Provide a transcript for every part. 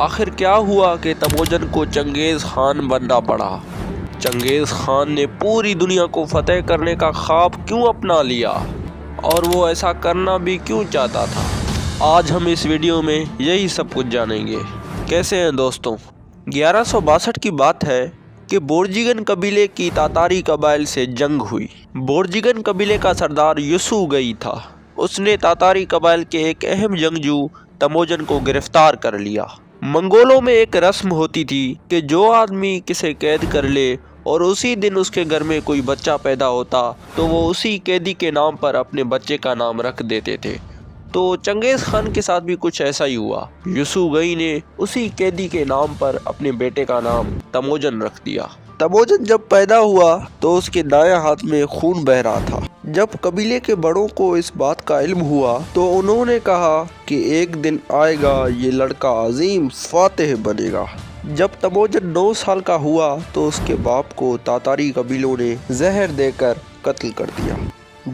آخر کیا ہوا کہ تموجن کو چنگیز خان بننا پڑا؟ چنگیز خان نے پوری دنیا کو فتح کرنے کا خواب کیوں اپنا لیا اور وہ ایسا کرنا بھی کیوں چاہتا تھا؟ آج ہم اس ویڈیو میں یہی سب کچھ جانیں گے۔ کیسے ہیں دوستوں؟ 1162 کی بات ہے کہ بورجیگن قبیلے کی تاتاری قبائل سے جنگ ہوئی۔ بورجیگن قبیلے کا سردار یسوگئی تھا۔ اس نے تاتاری قبائل کے ایک اہم جنگجو تموجن کو گرفتار کر لیا۔ منگولوں میں ایک رسم ہوتی تھی کہ جو آدمی کسی قید کر لے اور اسی دن اس کے گھر میں کوئی بچہ پیدا ہوتا تو وہ اسی قیدی کے نام پر اپنے بچے کا نام رکھ دیتے تھے۔ تو چنگیز خان کے ساتھ بھی کچھ ایسا ہی ہوا۔ یسوگئی نے اسی قیدی کے نام پر اپنے بیٹے کا نام تموجن رکھ دیا۔ تموجن جب پیدا ہوا تو اس کے دائیں ہاتھ میں خون بہہ رہا تھا۔ جب قبیلے کے بڑوں کو اس بات کا علم ہوا تو انہوں نے کہا کہ ایک دن آئے گا یہ لڑکا عظیم فاتح بنے گا۔ جب تموجن 9 سال کا ہوا تو اس کے باپ کو تاتاری قبیلوں نے زہر دے کر قتل کر دیا۔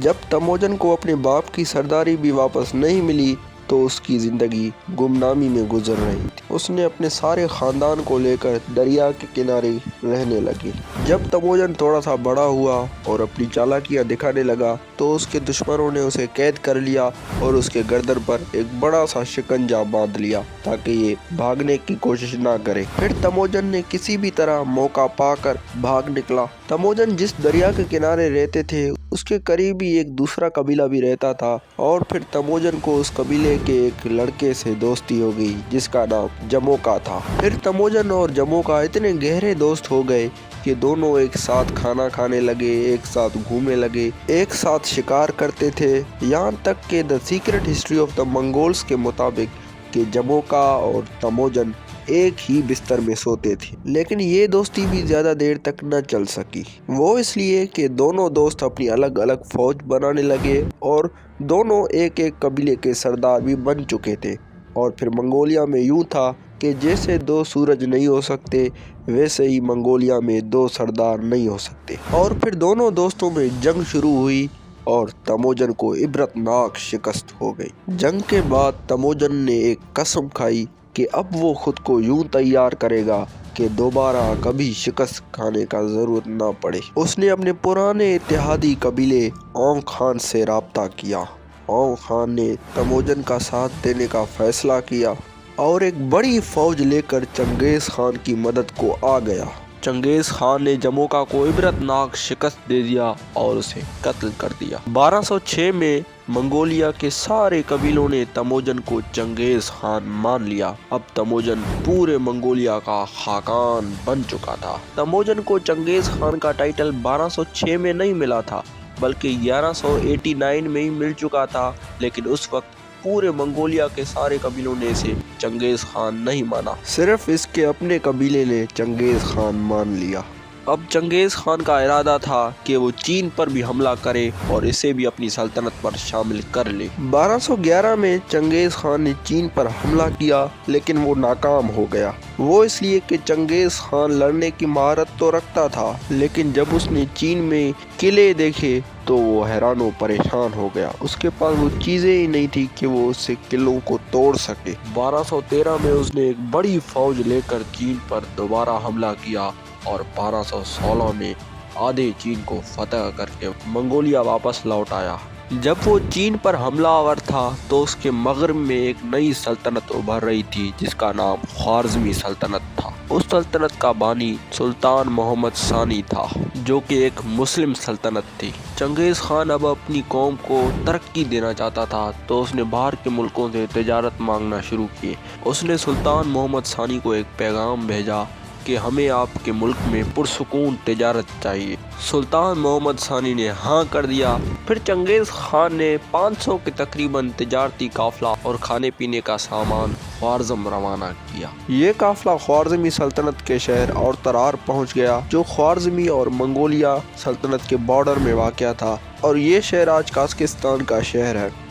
جب تموجن کو اپنے باپ کی سرداری بھی واپس نہیں ملی تو اس کی زندگی گمنامی میں گزر رہی تھی۔ اس نے اپنے سارے خاندان کو لے کر دریا کے کنارے رہنے لگی۔ جب تموجن تھوڑا سا بڑا ہوا اور اپنی چالاکیاں دکھانے لگا تو اس کے دشمنوں نے اسے قید کر لیا اور اس کے گردن پر ایک بڑا سا شکنجا باندھ لیا تاکہ یہ بھاگنے کی کوشش نہ کرے۔ پھر تموجن نے کسی بھی طرح موقع پا کر بھاگ نکلا۔ تموجن جس دریا کے کنارے رہتے تھے اس کے قریب ہی ایک دوسرا قبیلہ بھی رہتا تھا اور پھر تموجن کو اس قبیلے کے ایک لڑکے سے دوستی ہو گئی جس کا نام جموکا تھا۔ پھر تموجن اور جموکا اتنے گہرے دوست ہو گئے کہ دونوں ایک ساتھ کھانا کھانے لگے، ایک ساتھ گھومنے لگے، ایک ساتھ شکار کرتے تھے، یہاں تک کہ دا سیکرٹ ہسٹری آف دا منگولز کے مطابق کہ جموکا اور تموجن ایک ہی بستر میں سوتے تھے۔ لیکن یہ دوستی بھی زیادہ دیر تک نہ چل سکی، وہ اس لیے کہ دونوں دوست اپنی الگ الگ فوج بنانے لگے اور دونوں ایک ایک قبیلے کے سردار بھی بن چکے تھے۔ اور پھر منگولیا میں یوں تھا کہ جیسے 2 سورج نہیں ہو سکتے ویسے ہی منگولیا میں 2 سردار نہیں ہو سکتے۔ اور پھر دونوں دوستوں میں جنگ شروع ہوئی اور تموجن کو عبرتناک شکست ہو گئی۔ جنگ کے بعد تموجن نے ایک قسم کھائی کہ اب وہ خود کو یوں تیار کرے گا کہ دوبارہ کبھی شکست کھانے کا ضرورت نہ پڑے۔ اس نے اپنے پرانے اتحادی قبیلے اونگ خان سے رابطہ کیا۔ اونگ خان نے تموجن کا ساتھ دینے کا فیصلہ کیا اور ایک بڑی فوج لے کر چنگیز خان کی مدد کو آ گیا۔ چنگیز خان نے جموکا کو عبرتناک شکست دے دیا اور اسے قتل کر دیا۔ 1206 میں منگولیا کے سارے قبیلوں نے تموجن کو چنگیز خان مان لیا۔ اب تموجن پورے منگولیا کا خاقان بن چکا تھا۔ تموجن کو چنگیز خان کا ٹائٹل 1206 میں نہیں ملا تھا بلکہ 1189 میں ہی مل چکا تھا، لیکن اس وقت پورے منگولیا کے سارے قبیلوں نے اسے چنگیز خان نہیں مانا، صرف اس کے اپنے قبیلے نے چنگیز خان مان لیا۔ اب چنگیز خان کا ارادہ تھا کہ وہ چین پر بھی حملہ کرے اور اسے بھی اپنی سلطنت پر شامل کر لے۔ 1211 میں چنگیز خان نے چین پر حملہ کیا لیکن وہ ناکام ہو گیا۔ وہ اس لیے کہ چنگیز خان لڑنے کی مہارت تو رکھتا تھا لیکن جب اس نے چین میں قلعے دیکھے تو وہ حیران و پریشان ہو گیا۔ اس کے پاس وہ چیزیں ہی نہیں تھی کہ وہ اس سے قلعوں کو توڑ سکے۔ 1213 میں اس نے ایک بڑی فوج لے کر چین پر دوبارہ حملہ کیا اور 1216 میں آدھے چین کو فتح کر کے منگولیا واپس لوٹ آیا۔ جب وہ چین پر حملہ آور تھا تو اس کے مغرب میں ایک نئی سلطنت ابھر رہی تھی جس کا نام خوارزمی سلطنت تھا۔ اس سلطنت کا بانی سلطان محمد ثانی تھا جو کہ ایک مسلم سلطنت تھی۔ چنگیز خان اب اپنی قوم کو ترقی دینا چاہتا تھا تو اس نے باہر کے ملکوں سے تجارت مانگنا شروع کی۔ اس نے سلطان محمد ثانی کو ایک پیغام بھیجا کہ ہمیں آپ کے ملک میں پرسکون تجارت چاہیے۔ سلطان محمد ثانی نے ہاں کر دیا۔ پھر چنگیز خان نے 500 کے تقریباً تجارتی قافلہ اور کھانے پینے کا سامان خوارزم روانہ کیا۔ یہ قافلہ خوارزمی سلطنت کے شہر اور ترار پہنچ گیا جو خوارزمی اور منگولیا سلطنت کے بارڈر میں واقع تھا، اور یہ شہر آج قازقستان کا شہر ہے۔